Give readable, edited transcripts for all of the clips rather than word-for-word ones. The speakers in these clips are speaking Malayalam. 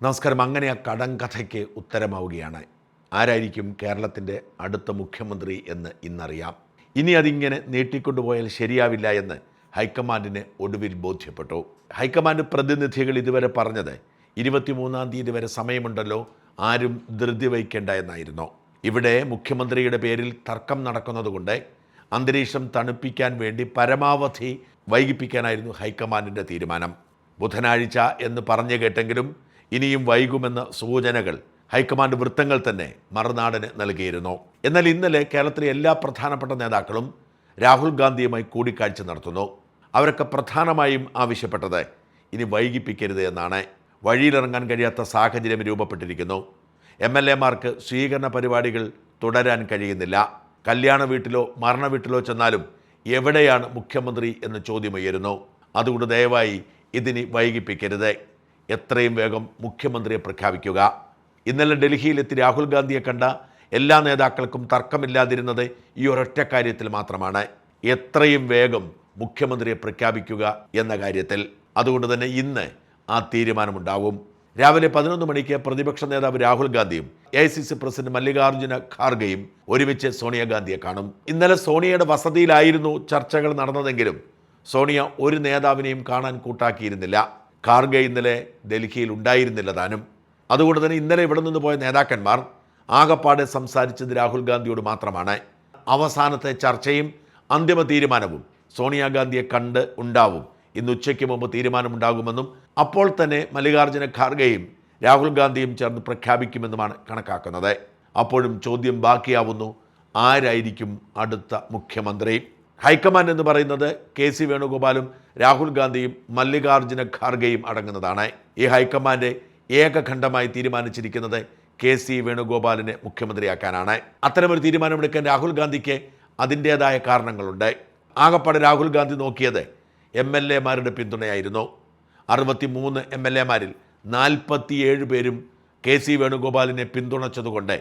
നമസ്കാരം. അങ്ങനെ ആ കടങ്കഥയ്ക്ക് ഉത്തരമാവുകയാണ്. ആരായിരിക്കും കേരളത്തിൻ്റെ അടുത്ത മുഖ്യമന്ത്രി എന്ന് ഇന്നറിയാം. ഇനി അതിങ്ങനെ നീട്ടിക്കൊണ്ടുപോയാൽ ശരിയാവില്ല എന്ന് ഹൈക്കമാൻഡിന് ഒടുവിൽ ബോധ്യപ്പെട്ടു. ഹൈക്കമാൻഡ് പ്രതിനിധികൾ ഇതുവരെ പറഞ്ഞത് 23-ാം തീയതി വരെ സമയമുണ്ടല്ലോ, ആരും ധൃതി വയ്ക്കേണ്ട എന്നായിരുന്നു. ഇവിടെ മുഖ്യമന്ത്രിയുടെ പേരിൽ തർക്കം നടക്കുന്നതുകൊണ്ട് അന്തരീക്ഷം തണുപ്പിക്കാൻ വേണ്ടി പരമാവധി വൈകിപ്പിക്കാനായിരുന്നു ഹൈക്കമാൻഡിൻ്റെ തീരുമാനം. ബുധനാഴ്ച എന്ന് പറഞ്ഞു കേട്ടെങ്കിലും ഇനിയും വൈകുമെന്ന സൂചനകൾ ഹൈക്കമാൻഡ് വൃത്തങ്ങൾ തന്നെ മറുനാടന് നൽകിയിരുന്നു. എന്നാൽ ഇന്നലെ കേരളത്തിലെ എല്ലാ പ്രധാനപ്പെട്ട നേതാക്കളും രാഹുൽ ഗാന്ധിയുമായി കൂടിക്കാഴ്ച നടത്തുന്നു. അവരൊക്കെ പ്രധാനമായും ആവശ്യപ്പെട്ടത് ഇനി വൈകിപ്പിക്കരുത് എന്നാണ്. വഴിയിലിറങ്ങാൻ കഴിയാത്ത സാഹചര്യം രൂപപ്പെട്ടിരിക്കുന്നു. MLA-മാർക്ക് സ്വീകരണ പരിപാടികൾ തുടരാൻ കഴിയുന്നില്ല. കല്യാണ വീട്ടിലോ മരണ വീട്ടിലോ ചെന്നാലും എവിടെയാണ് മുഖ്യമന്ത്രി എന്ന ചോദ്യമുയരുന്നു. അതുകൊണ്ട് ദയവായി ഇതിനി വൈകിപ്പിക്കരുത്, എത്രയും വേഗം മുഖ്യമന്ത്രിയെ പ്രഖ്യാപിക്കുക. ഇന്നലെ ഡൽഹിയിലെത്തി രാഹുൽ ഗാന്ധിയെ കണ്ട എല്ലാ നേതാക്കൾക്കും തർക്കമില്ലാതിരുന്നത് ഈ ഒരൊറ്റ കാര്യത്തിൽ മാത്രമാണ്, എത്രയും വേഗം മുഖ്യമന്ത്രിയെ പ്രഖ്യാപിക്കുക എന്ന കാര്യത്തിൽ. അതുകൊണ്ട് തന്നെ ഇന്ന് ആ തീരുമാനമുണ്ടാവും. രാവിലെ 11 മണിക്ക് പ്രതിപക്ഷ നേതാവ് രാഹുൽ ഗാന്ധിയും AICC പ്രസിഡന്റ് മല്ലികാർജ്ജുന ഖാർഗെയും ഒരുമിച്ച് സോണിയാഗാന്ധിയെ കാണും. ഇന്നലെ സോണിയയുടെ വസതിയിലായിരുന്നു ചർച്ചകൾ നടന്നതെങ്കിലും സോണിയ ഒരു നേതാവിനെയും കാണാൻ കൂട്ടാക്കിയിരുന്നില്ല. ഖാർഗെ ഇന്നലെ ഡൽഹിയിൽ ഉണ്ടായിരുന്നില്ല താനും. അതുകൊണ്ട് തന്നെ ഇന്നലെ ഇവിടെ നിന്ന് പോയ നേതാക്കന്മാർ ആകപ്പാടെ സംസാരിച്ചത് രാഹുൽ ഗാന്ധിയോട് മാത്രമാണ്. അവസാനത്തെ ചർച്ചയും അന്തിമ തീരുമാനവും സോണിയാഗാന്ധിയെ കണ്ട് ഉണ്ടാവും. ഇന്ന് ഉച്ചയ്ക്ക് മുമ്പ് തീരുമാനമുണ്ടാകുമെന്നും അപ്പോൾ തന്നെ മല്ലികാർജ്ജുന ഖാർഗെയും രാഹുൽ ഗാന്ധിയും ചേർന്ന് പ്രഖ്യാപിക്കുമെന്നുമാണ് കണക്കാക്കുന്നത്. അപ്പോഴും ചോദ്യം ബാക്കിയാവുന്നു, ആരായിരിക്കും അടുത്ത മുഖ്യമന്ത്രി? ഹൈക്കമാൻഡ് എന്ന് പറയുന്നത് KC വേണുഗോപാലും രാഹുൽ ഗാന്ധിയും മല്ലികാർജ്ജുന ഖാർഗെയും അടങ്ങുന്നതാണ്. ഈ ഹൈക്കമാൻഡ് ഏകഖണ്ഡമായി തീരുമാനിച്ചിരിക്കുന്നത് KC വേണുഗോപാലിനെ മുഖ്യമന്ത്രിയാക്കാനാണ്. അത്തരമൊരു തീരുമാനമെടുക്കാൻ രാഹുൽ ഗാന്ധിക്ക് അതിൻ്റേതായ കാരണങ്ങളുണ്ട്. ആകപ്പാടെ രാഹുൽ ഗാന്ധി നോക്കിയത് MLA-മാരുടെ പിന്തുണയായിരുന്നു. 63 MLA-മാരിൽ 47 പേരും KC വേണുഗോപാലിനെ പിന്തുണച്ചതുകൊണ്ട്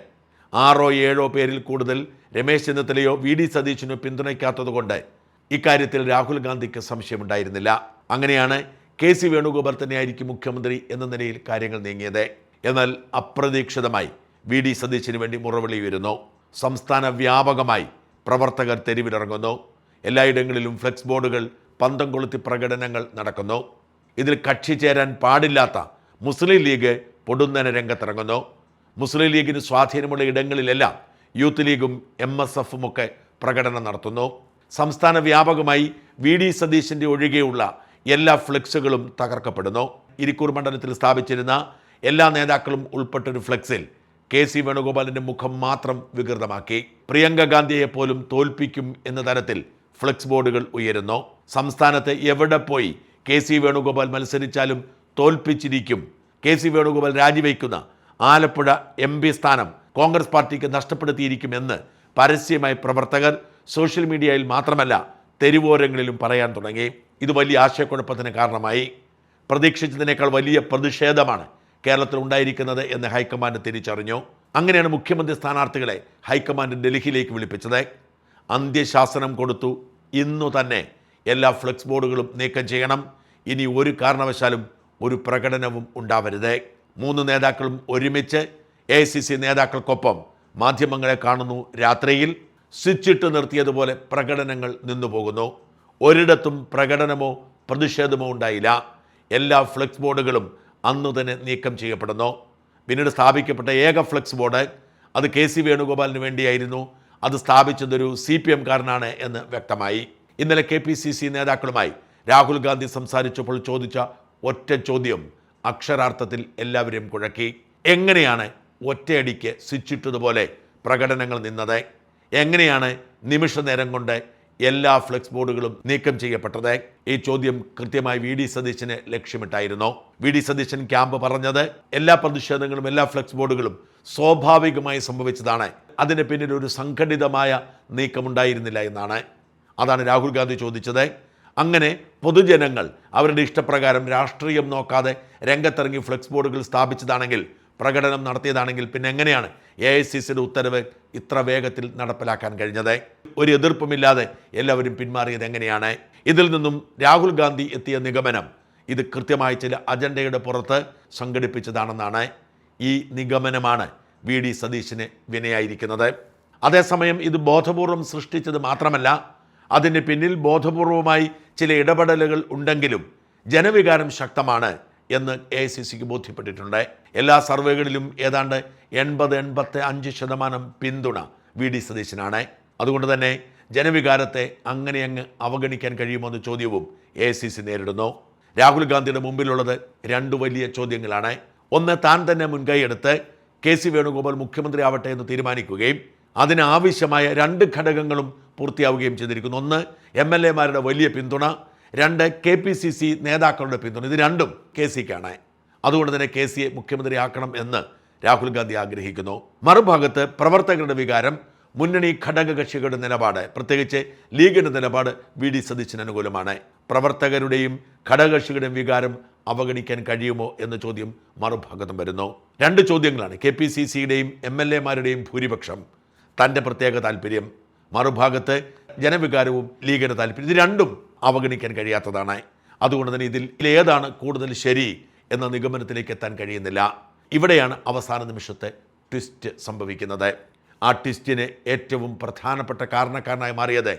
6-7 പേരിൽ കൂടുതൽ രമേശ് ചെന്നിത്തലയോ VD സതീശനോ പിന്തുണയ്ക്കാത്തതുകൊണ്ട് ഇക്കാര്യത്തിൽ രാഹുൽ ഗാന്ധിക്ക് സംശയമുണ്ടായിരുന്നില്ല. അങ്ങനെയാണ് KC വേണുഗോപാൽ തന്നെയായിരിക്കും മുഖ്യമന്ത്രി എന്ന നിലയിൽ കാര്യങ്ങൾ നീങ്ങിയത്. എന്നാൽ അപ്രതീക്ഷിതമായി VD സതീശന് വേണ്ടി മുറവിളി വരുന്നു. സംസ്ഥാന വ്യാപകമായി പ്രവർത്തകർ തെരുവിലിറങ്ങുന്നു. എല്ലായിടങ്ങളിലും ഫ്ലെക്സ് ബോർഡുകൾ, പന്തം കൊളുത്തി പ്രകടനങ്ങൾ നടക്കുന്നു. ഇതിൽ കക്ഷി ചേരാൻ പാടില്ലാത്ത മുസ്ലിം ലീഗ് പൊടുന്നനെ രംഗത്തിറങ്ങുന്നു. മുസ്ലിം ലീഗിന് സ്വാധീനമുള്ള ഇടങ്ങളിലെല്ലാം യൂത്ത് ലീഗും MSF-ഉം ഒക്കെ പ്രകടനം നടത്തുന്നു. സംസ്ഥാന വ്യാപകമായി VD സതീശൻ്റെ ഒഴികെയുള്ള എല്ലാ ഫ്ലെക്സുകളും തകർക്കപ്പെടുന്നു. ഇരിക്കൂർ മണ്ഡലത്തിൽ സ്ഥാപിച്ചിരുന്ന എല്ലാ നേതാക്കളും ഉൾപ്പെട്ടൊരു ഫ്ലെക്സിൽ KC വേണുഗോപാലിൻ്റെ മുഖം മാത്രം വികൃതമാക്കി. പ്രിയങ്ക ഗാന്ധിയെ പോലും തോൽപ്പിക്കും എന്ന തരത്തിൽ ഫ്ലെക്സ് ബോർഡുകൾ ഉയരുന്നു. സംസ്ഥാനത്ത് എവിടെ പോയി KC Venugopal മത്സരിച്ചാലും തോൽപ്പിച്ചിരിക്കും, KC Venugopal രാജിവെക്കുന്ന Alappuzha MP സ്ഥാനം കോൺഗ്രസ് പാർട്ടിക്ക് നഷ്ടപ്പെടുത്തിയിരിക്കുമെന്ന് പരസ്യമായി പ്രവർത്തകർ സോഷ്യൽ മീഡിയയിൽ മാത്രമല്ല തെരുവോരങ്ങളിലും പറയാൻ തുടങ്ങി. ഇത് വലിയ ആശയക്കുഴപ്പത്തിന് കാരണമായി. പ്രതീക്ഷിച്ചതിനേക്കാൾ വലിയ പ്രതിഷേധമാണ് കേരളത്തിൽ ഉണ്ടായിരിക്കുന്നത് എന്ന് ഹൈക്കമാൻഡ് തിരിച്ചറിഞ്ഞു. അങ്ങനെയാണ് മുഖ്യമന്ത്രി സ്ഥാനാർത്ഥികളെ ഹൈക്കമാൻഡ് ഡൽഹിയിലേക്ക് വിളിപ്പിച്ചത്. അന്ത്യശാസനം കൊടുത്തു, ഇന്നു തന്നെ എല്ലാ ഫ്ലെക്സ് ബോർഡുകളും നീക്കം ചെയ്യണം, ഇനി ഒരു കാരണവശാലും ഒരു പ്രകടനവും ഉണ്ടാവരുത്. 3 നേതാക്കളും ഒരുമിച്ച് AICC നേതാക്കൾക്കൊപ്പം മാധ്യമങ്ങളെ കാണുന്നു. രാത്രിയിൽ സ്വിച്ചിട്ട് നിർത്തിയതുപോലെ പ്രകടനങ്ങൾ നിന്നുപോകുന്നു. ഒരിടത്തും പ്രകടനമോ പ്രതിഷേധമോ ഉണ്ടായില്ല. എല്ലാ ഫ്ലെക്സ് ബോർഡുകളും അന്നു തന്നെ നീക്കം ചെയ്യപ്പെടുന്നു. പിന്നീട് സ്ഥാപിക്കപ്പെട്ട ഏക ഫ്ലെക്സ് ബോർഡ് അത് KC വേണുഗോപാലിന് വേണ്ടിയായിരുന്നു. അത് സ്ഥാപിച്ചതൊരു CPM-കാരനാണ് എന്ന് വ്യക്തമായി. ഇന്നലെ KPCC നേതാക്കളുമായി രാഹുൽ ഗാന്ധി സംസാരിച്ചപ്പോൾ ചോദിച്ച ഒറ്റ ചോദ്യം അക്ഷരാർത്ഥത്തിൽ എല്ലാവരെയും കുഴക്കി. എങ്ങനെയാണ് ഒറ്റയടിക്ക് സ്വിച്ചിട്ടതുപോലെ പ്രകടനങ്ങൾ നിന്നത്? എങ്ങനെയാണ് നിമിഷ നേരം കൊണ്ട് എല്ലാ ഫ്ലെക്സ് ബോർഡുകളും നീക്കം ചെയ്യപ്പെട്ടത്? ഈ ചോദ്യം കൃത്യമായി VD സതീശനെ ലക്ഷ്യമിട്ടായിരുന്നു. VD സതീശൻ ക്യാമ്പ് പറഞ്ഞത് എല്ലാ പ്രതിഷേധങ്ങളും എല്ലാ ഫ്ലെക്സ് ബോർഡുകളും സ്വാഭാവികമായി സംഭവിച്ചതാണ്, അതിന് പിന്നിൽ ഒരു സംഘടിതമായ നീക്കമുണ്ടായിരുന്നില്ല എന്നാണ്. അതാണ് രാഹുൽ ഗാന്ധി ചോദിച്ചത്. അങ്ങനെ പൊതുജനങ്ങൾ അവരുടെ ഇഷ്ടപ്രകാരം രാഷ്ട്രീയം നോക്കാതെ രംഗത്തിറങ്ങി ഫ്ലെക്സ് ബോർഡുകൾ സ്ഥാപിച്ചതാണെങ്കിൽ, പ്രകടനം നടത്തിയതാണെങ്കിൽ, പിന്നെ എങ്ങനെയാണ് AICCയുടെ ഉത്തരവ് ഇത്ര വേഗത്തിൽ നടപ്പിലാക്കാൻ കഴിഞ്ഞത്? ഒരു എതിർപ്പുമില്ലാതെ എല്ലാവരും പിന്മാറിയത് എങ്ങനെയാണ്? ഇതിൽ നിന്നും രാഹുൽ ഗാന്ധി എത്തിയ നിഗമനം ഇത് കൃത്യമായ ചില അജണ്ടയുടെ പുറത്ത് സംഘടിപ്പിച്ചതാണെന്നാണ് ഈ നിഗമനമാണ് വി ഡി സതീശന് വിനയായിരിക്കുന്നത്. അതേസമയം ഇത് ബോധപൂർവം സൃഷ്ടിച്ചത് മാത്രമല്ല, അതിന് പിന്നിൽ ബോധപൂർവമായി ചില ഇടപെടലുകൾ ഉണ്ടെങ്കിലും ജനവികാരം ശക്തമാണ് എന്ന് AICCക്ക് ബോധ്യപ്പെട്ടിട്ടുണ്ട്. എല്ലാ സർവേകളിലും ഏതാണ്ട് 80-85% പിന്തുണ വി ഡി സതീശനാണ്. അതുകൊണ്ട് തന്നെ ജനവികാരത്തെ അങ്ങനെ അങ്ങ് അവഗണിക്കാൻ കഴിയുമോ എന്ന ചോദ്യവും AICC നേരിടുന്നു. രാഹുൽ ഗാന്ധിയുടെ മുമ്പിലുള്ളത് രണ്ട് വലിയ ചോദ്യങ്ങളാണ്. ഒന്ന്, താൻ തന്നെ മുൻകൈയെടുത്ത് KC വേണുഗോപാൽ മുഖ്യമന്ത്രി ആവട്ടെ എന്ന് തീരുമാനിക്കുകയും അതിനാവശ്യമായ രണ്ട് ഘടകങ്ങളും പൂർത്തിയാവുകയും ചെയ്തിരിക്കുന്നു. ഒന്ന്, MLA-മാരുടെ വലിയ പിന്തുണ, രണ്ട്, KPCC നേതാക്കളുടെ പിന്തുണ. ഇത് രണ്ടും KCക്കാണ്. അതുകൊണ്ട് തന്നെ KCയെ മുഖ്യമന്ത്രിയാക്കണം എന്ന് രാഹുൽ ഗാന്ധി ആഗ്രഹിക്കുന്നു. മറുഭാഗത്ത് പ്രവർത്തകരുടെ വികാരം, മുന്നണി ഘടകകക്ഷികളുടെ നിലപാട്, പ്രത്യേകിച്ച് ലീഗിൻ്റെ നിലപാട് വി ഡി സതീശന് അനുകൂലമാണ്. പ്രവർത്തകരുടെയും ഘടകകക്ഷികളുടെയും വികാരം അവഗണിക്കാൻ കഴിയുമോ എന്ന ചോദ്യം മറുഭാഗത്തും വരുന്നു. രണ്ട് ചോദ്യങ്ങളാണ്. KPCCയുടെയും MLA-മാരുടെയും ഭൂരിപക്ഷം, തൻ്റെ പ്രത്യേക താല്പര്യം, മറുഭാഗത്ത് ജനവികാരവും ലീഗിൻ്റെ താല്പര്യം. ഇത് രണ്ടും അവഗണിക്കാൻ കഴിയാത്തതാണ്. അതുകൊണ്ട് തന്നെ ഇതിൽ ഏതാണ് കൂടുതൽ ശരി എന്ന നിഗമനത്തിലേക്ക് എത്താൻ കഴിയുന്നില്ല. ഇവിടെയാണ് അവസാന നിമിഷത്തെ ട്വിസ്റ്റ് സംഭവിക്കുന്നത്. ആ ട്വിസ്റ്റിന് ഏറ്റവും പ്രധാനപ്പെട്ട കാരണക്കാരനായി മാറിയത്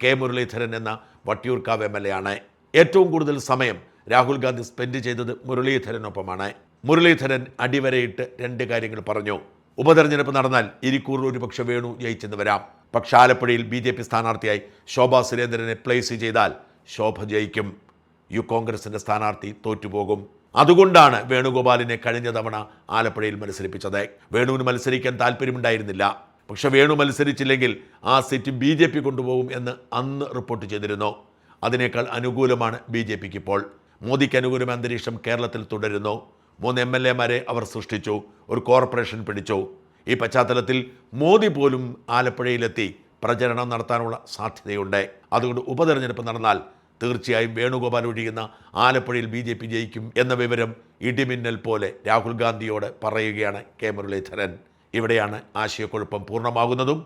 കെ മുരളീധരൻ എന്ന വട്ടിയൂർക്കാവ് MLA ആണ്. ഏറ്റവും കൂടുതൽ സമയം രാഹുൽ ഗാന്ധി സ്പെൻഡ് ചെയ്തത് മുരളീധരനൊപ്പമാണ്. മുരളീധരൻ അടിവരയിട്ട് രണ്ട് കാര്യങ്ങൾ പറഞ്ഞു. ഉപതെരഞ്ഞെടുപ്പ് നടന്നാൽ ഇരിക്കൂറിൽ ഒരുപക്ഷെ വേണു ജയിച്ചെന്ന് വരാം. പക്ഷേ ആലപ്പുഴയിൽ BJP സ്ഥാനാർത്ഥിയായി ശോഭാ സുരേന്ദ്രനെ പ്ലേസ് ചെയ്താൽ ശോഭ ജയിക്കും. കോൺഗ്രസിൻ്റെ സ്ഥാനാർത്ഥി തോറ്റുപോകും. അതുകൊണ്ടാണ് വേണുഗോപാലിനെ കഴിഞ്ഞ തവണ ആലപ്പുഴയിൽ മത്സരിപ്പിച്ചത്. വേണുവിന് മത്സരിക്കാൻ താല്പര്യമുണ്ടായിരുന്നില്ല. പക്ഷെ വേണു മത്സരിച്ചില്ലെങ്കിൽ ആ സീറ്റ് BJP കൊണ്ടുപോകും എന്ന് അന്ന് റിപ്പോർട്ട് ചെയ്തിരുന്നു. അതിനേക്കാൾ അനുകൂലമാണ് BJPക്ക് ഇപ്പോൾ. മോദിക്ക് അനുകൂലമായ അന്തരീക്ഷം കേരളത്തിൽ തുടരുന്നു. 3 MLA-മാരെ അവർ സൃഷ്ടിച്ചു, ഒരു കോർപ്പറേഷൻ പിടിച്ചു. ഈ പശ്ചാത്തലത്തിൽ മോദി പോലും ആലപ്പുഴയിലെത്തി പ്രചരണം നടത്താനുള്ള സാധ്യതയുണ്ട്. അതുകൊണ്ട് ഉപതെരഞ്ഞെടുപ്പ് നടന്നാൽ തീർച്ചയായും വേണുഗോപാൽ ഒഴിയുന്ന ആലപ്പുഴയിൽ BJP ജയിക്കും എന്ന വിവരം ഇടിമിന്നൽ പോലെ രാഹുൽ ഗാന്ധിയോട് പറയുകയാണ് കെ മുരളീധരൻ. ഇവിടെയാണ് ആശയക്കുഴപ്പം പൂർണ്ണമാകുന്നതും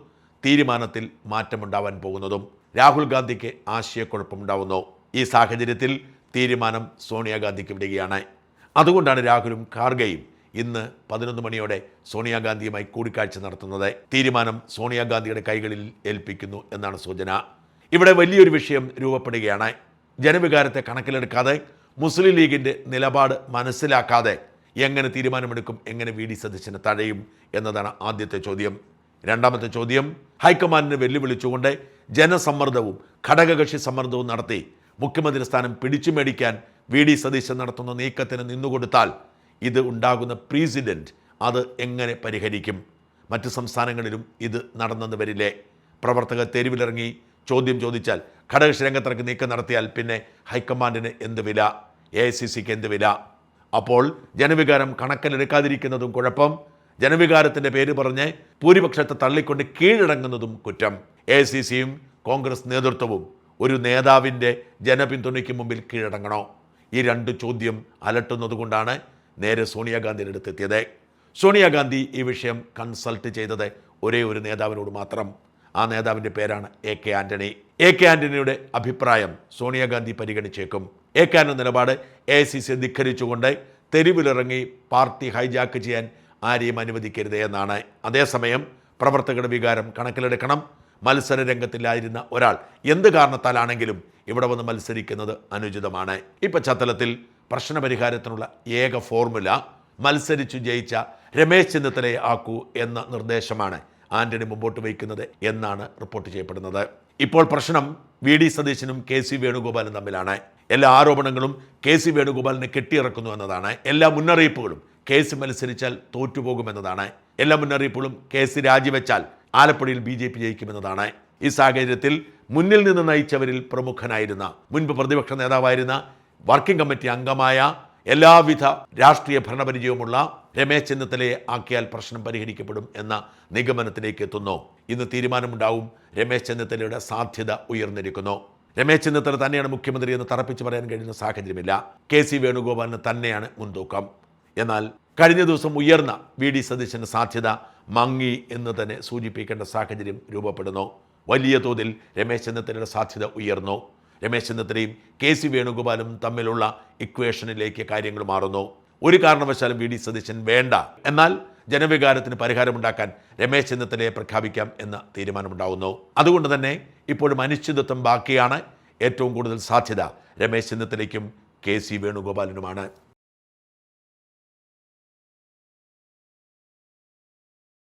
തീരുമാനത്തിൽ മാറ്റമുണ്ടാവാൻ പോകുന്നതും. രാഹുൽ ഗാന്ധിക്ക് ആശയക്കുഴപ്പമുണ്ടാവുന്നു. ഈ സാഹചര്യത്തിൽ തീരുമാനം സോണിയാഗാന്ധിക്ക് വിടുകയാണ്. അതുകൊണ്ടാണ് രാഹുലും ഖാർഗെയും ഇന്ന് 11 മണിയോടെ സോണിയാഗാന്ധിയുമായി കൂടിക്കാഴ്ച നടത്തുന്നത്. തീരുമാനം സോണിയാഗാന്ധിയുടെ കൈകളിൽ ഏൽപ്പിക്കുന്നു എന്നാണ് സൂചന. ഇവിടെ വലിയൊരു വിഷയം രൂപപ്പെടുകയാണ്. ജനവികാരത്തെ കണക്കിലെടുക്കാതെ, മുസ്ലിം ലീഗിൻ്റെ നിലപാട് മനസ്സിലാക്കാതെ എങ്ങനെ തീരുമാനമെടുക്കും, എങ്ങനെ വി ഡി സതീശനെ തഴയും എന്നതാണ് ആദ്യത്തെ ചോദ്യം. രണ്ടാമത്തെ ചോദ്യം, ഹൈക്കമാൻഡിനെ വെല്ലുവിളിച്ചുകൊണ്ട് ജനസമ്മർദ്ദവും ഘടകകക്ഷി സമ്മർദ്ദവും നടത്തി മുഖ്യമന്ത്രി സ്ഥാനം പിടിച്ചു മേടിക്കാൻ വി ഡി സതീശൻ നടത്തുന്ന നീക്കത്തിന് നിന്നുകൊടുത്താൽ ഇത് ഉണ്ടാകുന്ന പ്രീസിഡൻറ്റ് അത് എങ്ങനെ പരിഹരിക്കും? മറ്റ് സംസ്ഥാനങ്ങളിലും ഇത് നടന്നെന്ന് വരില്ലേ? പ്രവർത്തകർ തെരുവിലിറങ്ങി ചോദ്യം ചോദിച്ചാൽ, ഘടകകക്ഷി രംഗത്തിറക്കി നീക്കം നടത്തിയാൽ പിന്നെ ഹൈക്കമാൻഡിന് എന്ത് വില, AICCക്ക് എന്ത് വില? അപ്പോൾ ജനവികാരം കണക്കിലെടുക്കാതിരിക്കുന്നതും കുഴപ്പം, ജനവികാരത്തിൻ്റെ പേര് പറഞ്ഞ് ഭൂരിപക്ഷത്തെ തള്ളിക്കൊണ്ട് കീഴടങ്ങുന്നതും കുറ്റം. AICCയും കോൺഗ്രസ് നേതൃത്വവും ഒരു നേതാവിൻ്റെ ജനപിന്തുണയ്ക്ക് മുമ്പിൽ കീഴടങ്ങണോ? ഈ രണ്ട് ചോദ്യം അലട്ടുന്നതുകൊണ്ടാണ് നേരെ സോണിയാഗാന്ധിയുടെ അടുത്തെത്തിയത്. സോണിയാഗാന്ധി ഈ വിഷയം കൺസൾട്ട് ചെയ്തത് ഒരേ ഒരു നേതാവിനോട് മാത്രം. ആ നേതാവിൻ്റെ പേരാണ് AK ആൻ്റണി. AK ആൻ്റണിയുടെ അഭിപ്രായം സോണിയാഗാന്ധി പരിഗണിച്ചേക്കും. AK ആൻ്റണി നിലപാട് AICC ധിക്കരിച്ചുകൊണ്ട് തെരുവിലിറങ്ങി പാർട്ടി ഹൈജാക്ക് ചെയ്യാൻ ആരെയും അനുവദിക്കരുത് എന്നാണ്. അതേസമയം പ്രവർത്തകരുടെ വികാരം കണക്കിലെടുക്കണം. മത്സര രംഗത്തിലായിരുന്ന ഒരാൾ എന്ത് കാരണത്താലാണെങ്കിലും ഇവിടെ വന്ന് മത്സരിക്കുന്നത് അനുചിതമാണ്. ഈ പശ്ചാത്തലത്തിൽ പ്രശ്നപരിഹാരത്തിനുള്ള ഏക ഫോർമുല മത്സരിച്ചു ജയിച്ച രമേശ് ചെന്നിത്തലയെ ആക്കൂ എന്ന നിർദ്ദേശമാണ് ആന്റണി മുമ്പോട്ട് വയ്ക്കുന്നത് എന്നാണ് റിപ്പോർട്ട് ചെയ്യപ്പെടുന്നത്. ഇപ്പോൾ പ്രശ്നം വി ഡി സതീശനും KC വേണുഗോപാലും തമ്മിലാണ്. എല്ലാ ആരോപണങ്ങളും KC വേണുഗോപാലിനെ കെട്ടിയിറക്കുന്നു എന്നതാണ്. എല്ലാ മുന്നറിയിപ്പുകളും KC മത്സരിച്ചാൽ തോറ്റുപോകുമെന്നതാണ്. എല്ലാ മുന്നറിയിപ്പുകളും KC രാജിവെച്ചാൽ ആലപ്പുഴയിൽ BJP ജയിക്കുമെന്നതാണ്. ഈ സാഹചര്യത്തിൽ മുന്നിൽ നിന്ന് നയിച്ചവരിൽ പ്രമുഖനായിരുന്ന, മുൻപ് പ്രതിപക്ഷ നേതാവായിരുന്ന, വർക്കിംഗ് കമ്മിറ്റി അംഗമായ, എല്ലാവിധ രാഷ്ട്രീയ ഭരണപരിചയവുമുള്ള രമേശ് ചെന്നിത്തലയെ ആക്കിയാൽ പ്രശ്നം പരിഹരിക്കപ്പെടും എന്ന നിഗമനത്തിലേക്ക് എത്തുന്നു. ഇന്ന് തീരുമാനമുണ്ടാവും. രമേശ് ചെന്നിത്തലയുടെ സാധ്യത ഉയർന്നിരിക്കുന്നു. രമേശ് ചെന്നിത്തല തന്നെയാണ് മുഖ്യമന്ത്രി എന്ന് തറപ്പിച്ച് പറയാൻ കഴിയുന്ന സാഹചര്യമില്ല. KC വേണുഗോപാലിന് തന്നെയാണ് മുൻതൂക്കം. എന്നാൽ കഴിഞ്ഞ ദിവസം ഉയർന്ന വി ഡി സതീശൻ്റെ സാധ്യത മങ്ങി എന്ന് തന്നെ സൂചിപ്പിക്കേണ്ട സാഹചര്യം രൂപപ്പെടുന്നു. വലിയ തോതിൽ രമേശ് ചെന്നിത്തലയുടെ സാധ്യത ഉയർന്നു. രമേശ് ചെന്നിത്തലയും കെ സി വേണുഗോപാലും തമ്മിലുള്ള ഇക്വേഷനിലേക്ക് കാര്യങ്ങൾ മാറുന്നു. ഒരു കാരണവശാലും വി ഡി സതീശൻ വേണ്ട, എന്നാൽ ജനവികാരത്തിന് പരിഹാരമുണ്ടാക്കാൻ രമേശ് ചെന്നിത്തലയെ പ്രഖ്യാപിക്കാം എന്ന തീരുമാനമുണ്ടാകുന്നു. അതുകൊണ്ട് തന്നെ ഇപ്പോഴും അനിശ്ചിതത്വം ബാക്കിയാണ്. ഏറ്റവും കൂടുതൽ സാധ്യത രമേശ് ചെന്നിത്തലയ്ക്കും കെ സി വേണുഗോപാലിനുമാണ്.